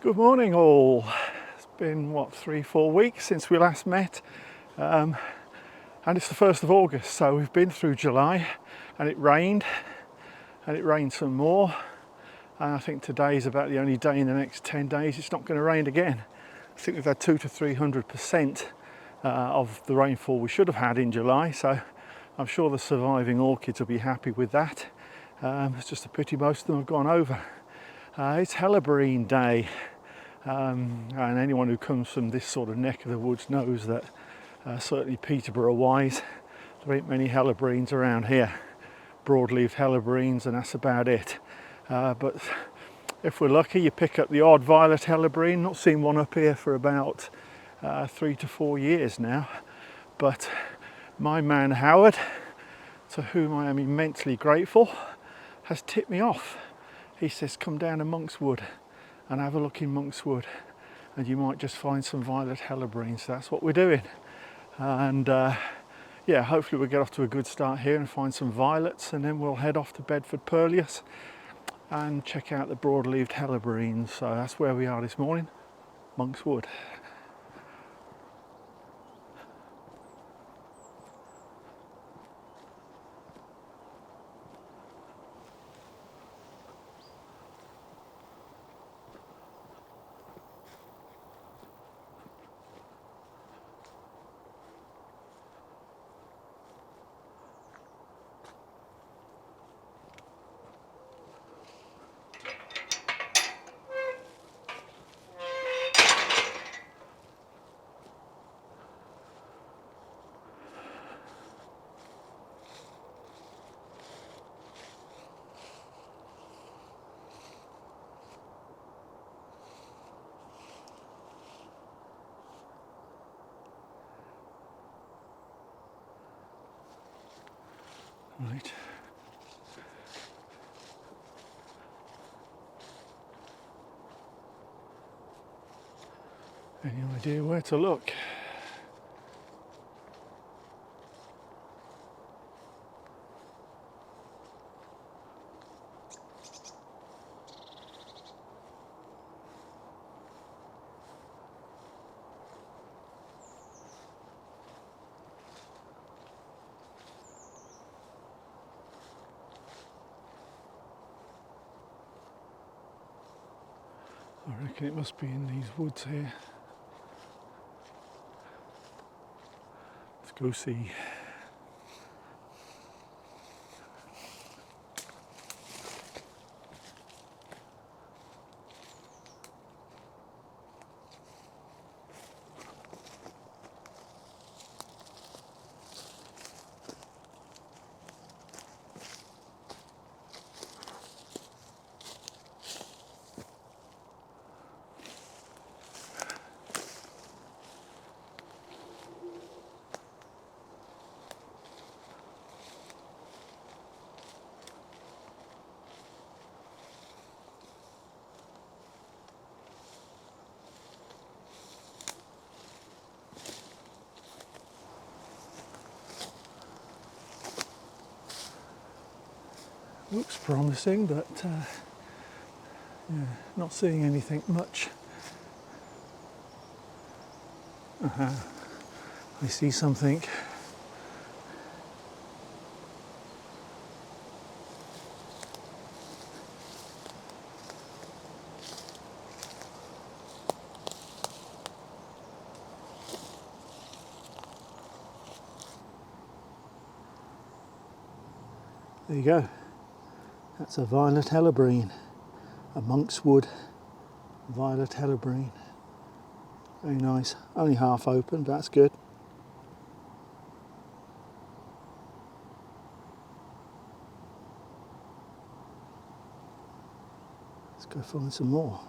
Good morning all. It's been what, 3-4 weeks since we last met, and it's the 1st of August, so we've been through July and it rained some more, and I think today's about the only day in the next 10 days it's not going to rain again. I think we've had 200 to 300% of the rainfall we should have had in July, so I'm sure the surviving orchids will be happy with that. It's just a pity most of them have gone over. It's Helleborine Day, and anyone who comes from this sort of neck of the woods knows that certainly Peterborough wise there ain't many Helleborines around here. Broad Leaved Helleborines, and that's about it. But if we're lucky, you pick up the odd violet Helleborine. Not seen one up here for about 3 to 4 years now, but my man Howard, to whom I am immensely grateful, has tipped me off. He says come down to Monk's Wood and have a look in Monk's Wood and you might just find some violet Helleborines. So that's what we're doing, and yeah, hopefully we'll get off to a good start here and find some violets, and then we'll head off to Bedford, Purlieus and check out the Broad Leaved Helleborines. So that's where we are this morning, Monk's Wood. Right. Any idea where to look? I reckon it must be in these woods here. Let's go see. Looks promising, but yeah, not seeing anything much. I see something. There you go. That's a violet Helleborine, a Monk's Wood violet Helleborine. Very nice. Only half open, but that's good. Let's go find some more.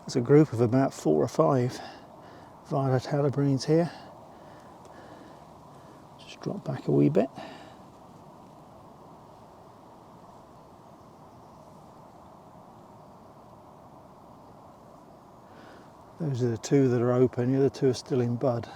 There's a group of about 4 or 5 violet helleborines here. Just drop back a wee bit. Those are the two that are open, the other two are still in bud.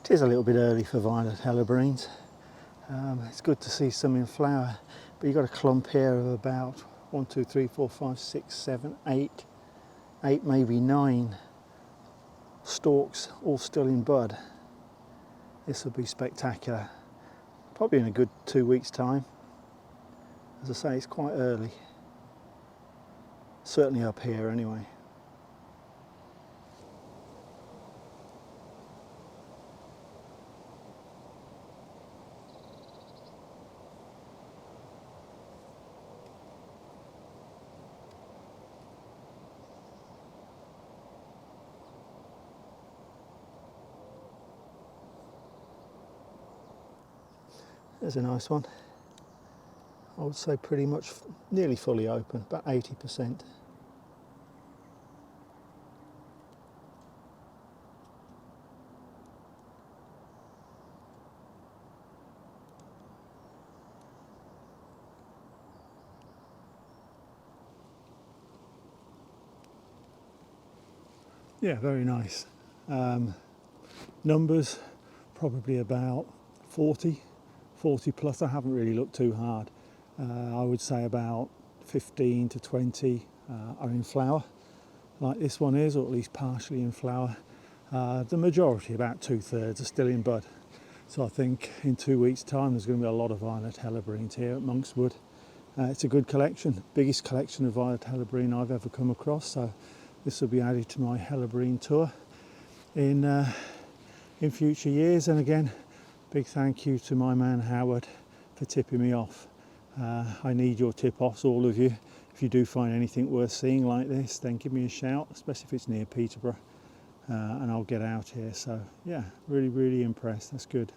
It is a little bit early for violet helleborines. It's good to see some in flower, but you've got a clump here of about 1, 2, 3, 4, 5, 6, 7, 8, maybe 9 stalks all still in bud. This will be spectacular. Probably in a good 2 weeks' time. As I say, it's quite early. Certainly up here anyway. There's a nice one. I would say pretty much nearly fully open, about 80%. Yeah, very nice. Numbers, probably about 40 plus. I haven't really looked too hard. I would say about 15 to 20 are in flower, like this one is, or at least partially in flower. The majority, about 2/3, are still in bud. So I think in 2 weeks' time there's going to be a lot of violet helleborines here at Monkswood. It's a good collection, biggest collection of violet helleborine I've ever come across. So this will be added to my helleborine tour in future years. And again, big thank you to my man Howard for tipping me off. I need your tip-offs, all of you. If you do find anything worth seeing like this, then give me a shout, especially if it's near Peterborough, and I'll get out here. So yeah, really impressed. That's good.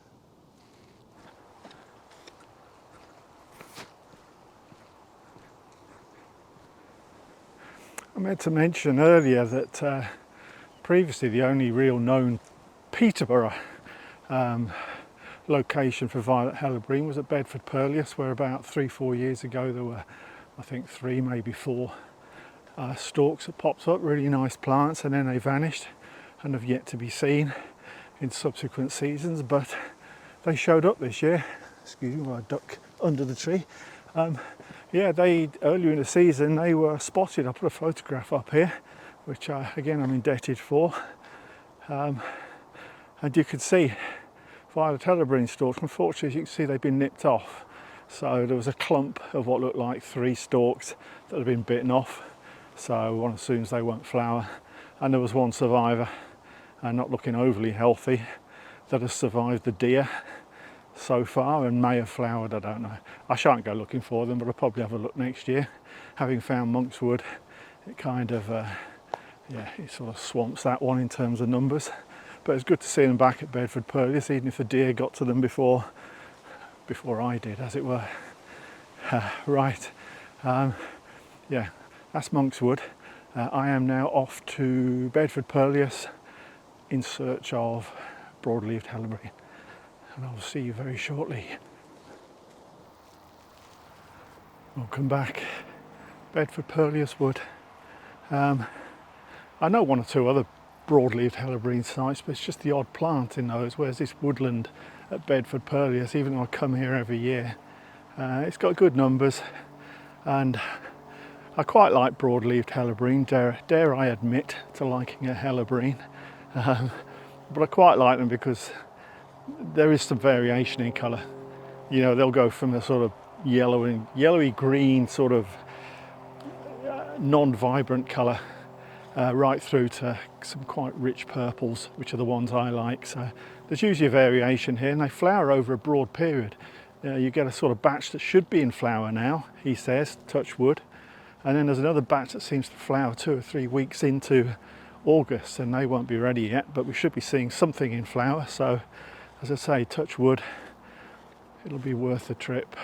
I meant to mention earlier that previously the only real known Peterborough location for violet helleborine was at Bedford, Purlieus, where about 3-4 years ago there were, I think, 3, maybe 4 stalks that popped up, really nice plants, and then they vanished and have yet to be seen in subsequent seasons. But they showed up this year. Excuse me while I duck under the tree. Yeah, earlier in the season they were spotted. I put a photograph up here, which again I'm indebted for, and you could see violet helleborine stalks. Unfortunately, as you can see, they've been nipped off. So there was a clump of what looked like 3 stalks that had been bitten off. So one assumes they won't flower. And there was one survivor, not looking overly healthy, that has survived the deer so far and may have flowered, I don't know. I shan't go looking for them, but I'll probably have a look next year. Having found Monkswood, it kind of, yeah, it sort of swamps that one in terms of numbers. But it's good to see them back at Bedford Purlieus, even if the deer got to them before I did, as it were. Right, yeah, that's Monkswood. I am now off to Bedford Purlieus in search of Broad Leaved Helleborine, and I'll see you very shortly. Welcome back, Bedford Purlieus Wood. I know 1 or 2 other broad-leaved helleborine sites, but it's just the odd plant in those, whereas this woodland at Bedford Purlieus, even though I come here every year, it's got good numbers, and I quite like broad-leaved helleborine, dare I admit to liking a helleborine, but I quite like them because there is some variation in colour. You know, they'll go from a sort of yellowy green sort of non-vibrant colour right through to some quite rich purples, which are the ones I like. So there's usually a variation here, and they flower over a broad period. You get a sort of batch that should be in flower now, he says, touch wood, and then there's another batch that seems to flower 2 or 3 weeks into August, and they won't be ready yet, but we should be seeing something in flower. So as I say, touch wood, it'll be worth the trip.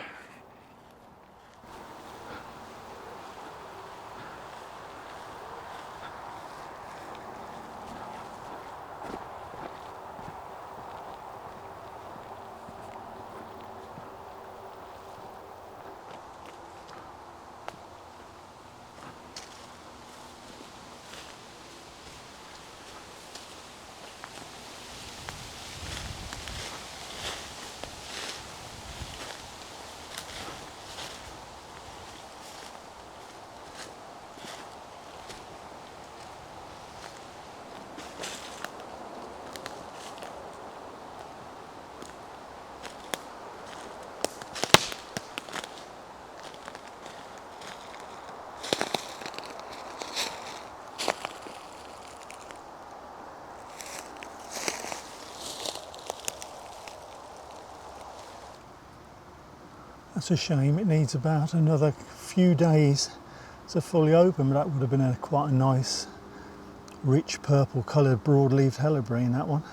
That's a shame. It needs about another few days to fully open, but that would have been quite a nice rich purple coloured broad leaved helleborine, that one.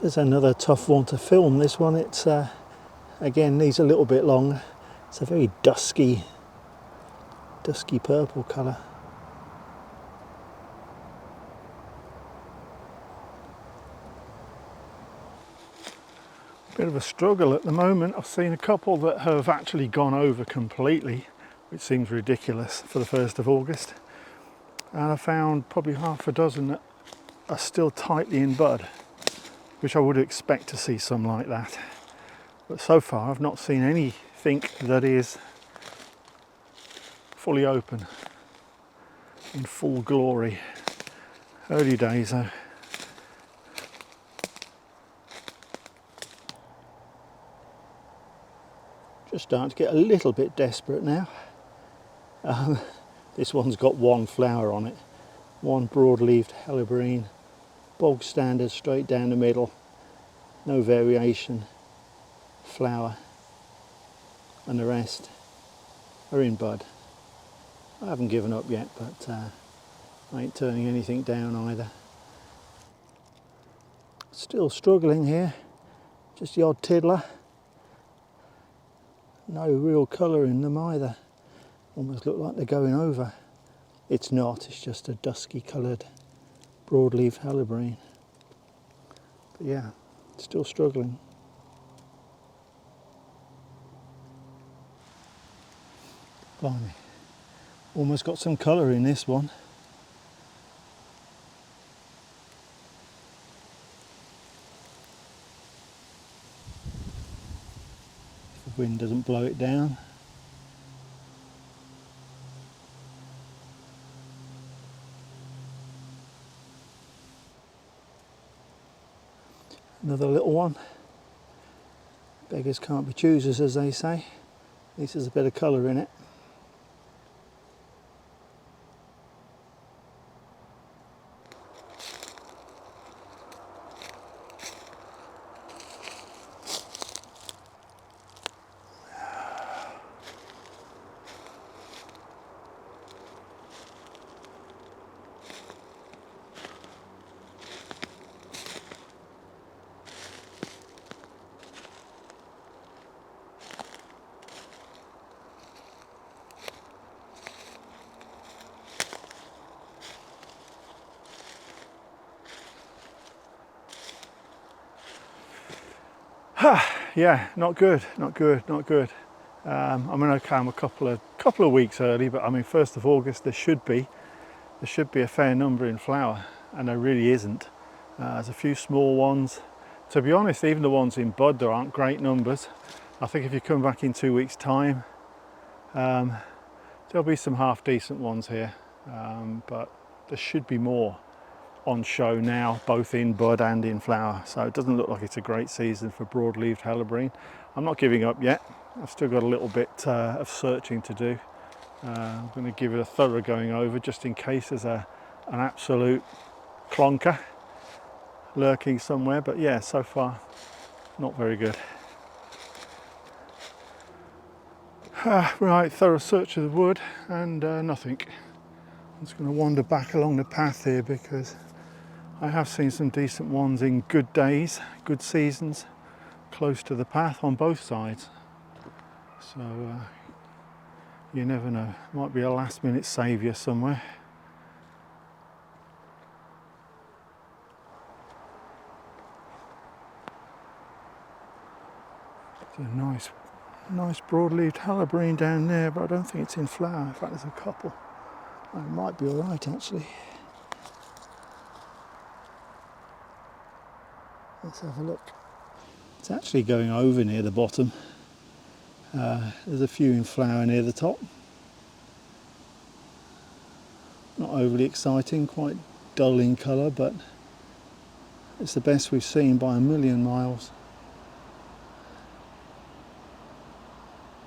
There's another tough one to film, this one. It's again needs a little bit longer. It's a very dusky purple colour. Bit of a struggle at the moment. I've seen a couple that have actually gone over completely, which seems ridiculous for the 1st of August. And I found probably half a dozen that are still tightly in bud, which I would expect to see some like that. But so far I've not seen anything that is fully open in full glory. Early days though. Just starting to get a little bit desperate now. This one's got one flower on it, one broad leaved helleborine, bog standard, straight down the middle, no variation, flower, and the rest are in bud. I haven't given up yet, but I ain't turning anything down either. Still struggling here, just the odd tiddler. No real colour in them either. Almost look like they're going over. It's not, it's just a dusky coloured broad leaved helleborine. But yeah, still struggling. Blimey. Almost got some colour in this one. If the wind doesn't blow it down. Another little one. Beggars can't be choosers, as they say. At least there's a bit of colour in it. Yeah, not good. I mean, okay, I'm a couple of weeks early, but I mean, 1st of August there should be a fair number in flower, and there really isn't. There's a few small ones. To be honest, even the ones in bud, there aren't great numbers. I think if you come back in 2 weeks' time, there'll be some half decent ones here, but there should be more. on show now, both in bud and in flower. So it doesn't look like it's a great season for Broad Leaved Helleborine. I'm not giving up yet. I've still got a little bit of searching to do. I'm going to give it a thorough going over just in case there's an absolute clonker lurking somewhere. But yeah, so far not very good. Right, thorough search of the wood and nothing. I'm just going to wander back along the path here because I have seen some decent ones in good days, good seasons, close to the path on both sides. So you never know, might be a last minute saviour somewhere. It's a nice broad-leaved Helleborine down there, but I don't think it's in flower. In fact, there's a couple. It might be all right actually. Let's have a look. It's actually going over near the bottom. There's a few in flower near the top. Not overly exciting, quite dull in colour, but it's the best we've seen by a million miles.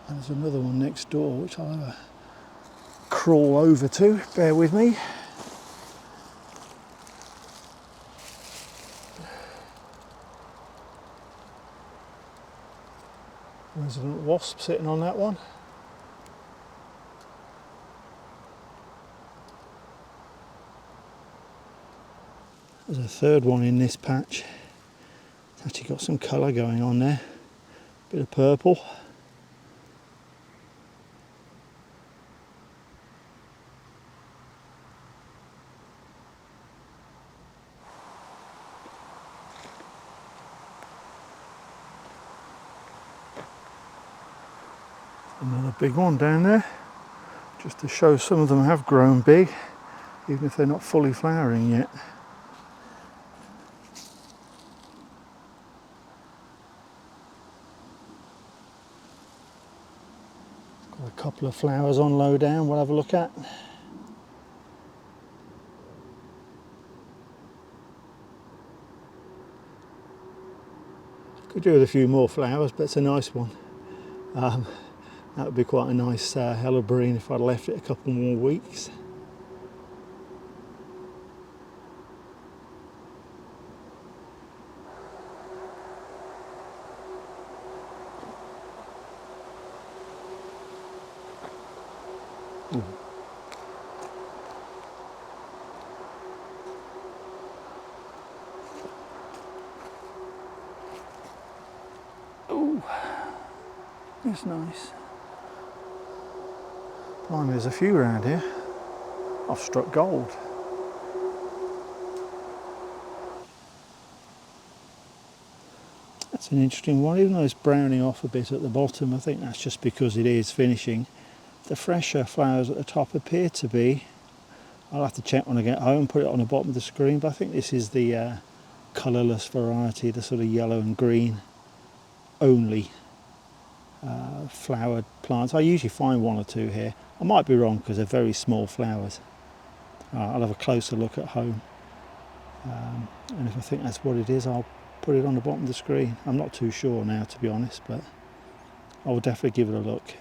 And there's another one next door which I'll have a crawl over to, bear with me. Resident wasp sitting on that one. There's a third one in this patch. It's actually got some colour going on there. Bit of purple. Another big one down there, just to show some of them have grown big, even if they're not fully flowering yet. Got a couple of flowers on low down, we'll have a look at. Could do with a few more flowers, but it's a nice one. That would be quite a nice Helleborine if I'd left it a couple more weeks. Oh, that's nice. Blimey, there's a few around here. I've struck gold. That's an interesting one, even though it's browning off a bit at the bottom. I think that's just because it is finishing. The fresher flowers at the top appear to be, I'll have to check when I get home, put it on the bottom of the screen, but I think this is the colourless variety, the sort of yellow and green only flowered plants. I usually find one or two here. I might be wrong because they're very small flowers. I'll have a closer look at home, and if I think that's what it is, I'll put it on the bottom of the screen. I'm not too sure now, to be honest, but I will definitely give it a look.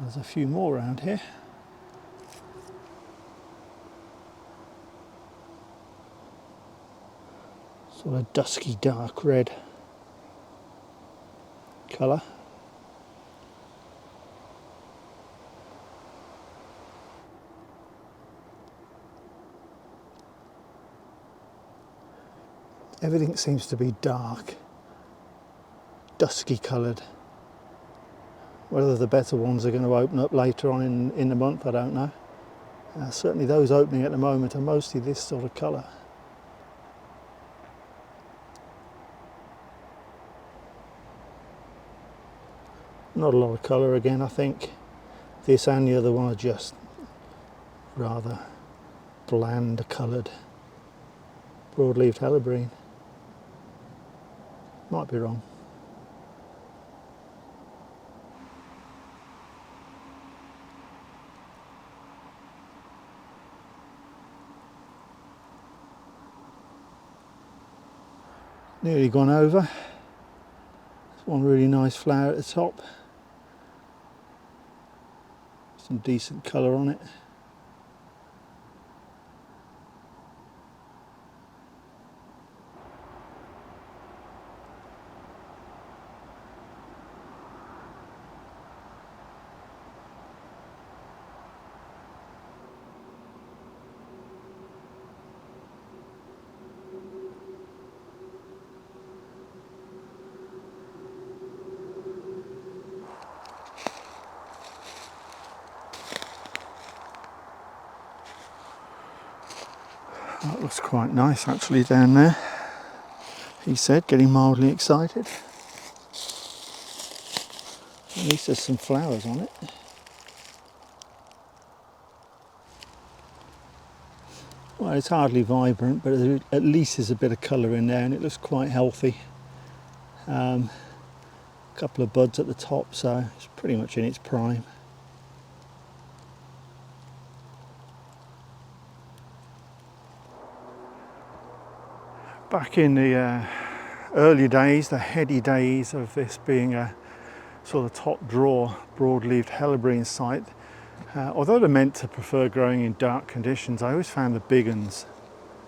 There's a few more around here. Sort of dusky dark red colour. Everything seems to be dark, dusky coloured. Whether the better ones are going to open up later on in the month, I don't know. Certainly those opening at the moment are mostly this sort of colour. Not a lot of colour again, I think. This and the other one are just rather bland coloured Broad Leaved Helleborine. Might be wrong. nearly gone over. There's one really nice flower at the top. Some decent colour on it. That looks quite nice actually down there, he said, getting mildly excited. At least there's some flowers on it. Well, it's hardly vibrant, but at least there's a bit of colour in there and it looks quite healthy. A couple of buds at the top, so it's pretty much in its prime. Back in the early days, the heady days of this being a sort of top draw Broad Leaved Helleborine site, although they're meant to prefer growing in dark conditions, I always found the big ones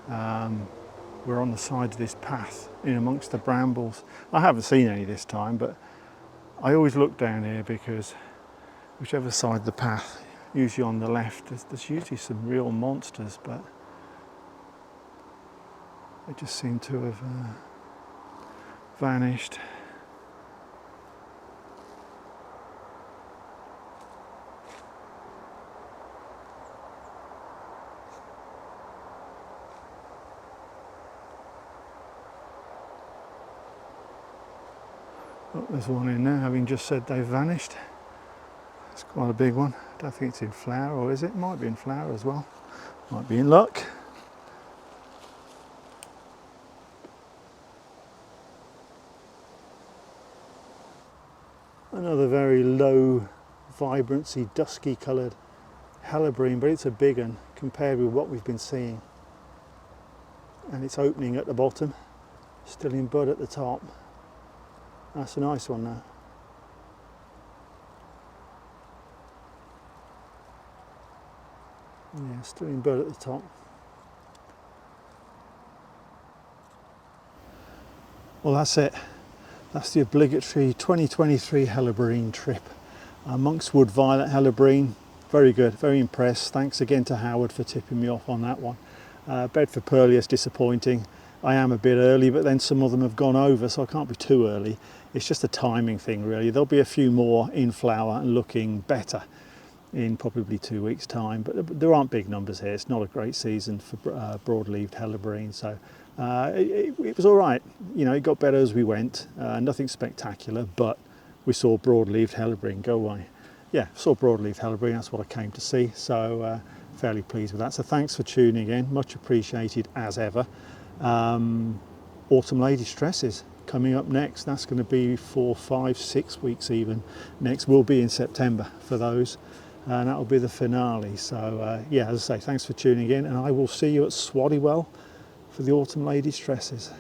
were on the side of this path in amongst the brambles. I haven't seen any this time, but I always look down here because whichever side of the path, usually on the left, there's usually some real monsters, but they just seem to have vanished. Oh, there's one in there, having just said they've vanished. It's quite a big one. I don't think it's in flower, or is it? Might be in flower as well. Might be in luck. Another very low vibrancy, dusky coloured Helleborine, but it's a big one compared with what we've been seeing. And it's opening at the bottom, still in bud at the top. That's a nice one now. Yeah, still in bud at the top. Well, that's it. That's the obligatory 2023 Helleborine trip. Monkswood Violet Helleborine, very good, very impressed. Thanks again to Howard for tipping me off on that one. Bedford Purlieus, disappointing. I am a bit early, but then some of them have gone over, so I can't be too early. It's just a timing thing, really. There'll be a few more in flower and looking better in probably 2 weeks' time, but there aren't big numbers here. It's not a great season for Broad Leaved Helleborine, so it was all right. You know, it got better as we went. Nothing spectacular, but we saw Broad Leaved Helleborine go away. Yeah, saw Broad Leaved Helleborine. That's what I came to see. So fairly pleased with that. So thanks for tuning in. Much appreciated as ever. Autumn Lady Stresses coming up next. That's going to be 4, 5, 6 weeks even. Next will be in September for those. And that will be the finale. So yeah, as I say, thanks for tuning in, and I will see you at Swaddywell for the Autumn Lady Stresses.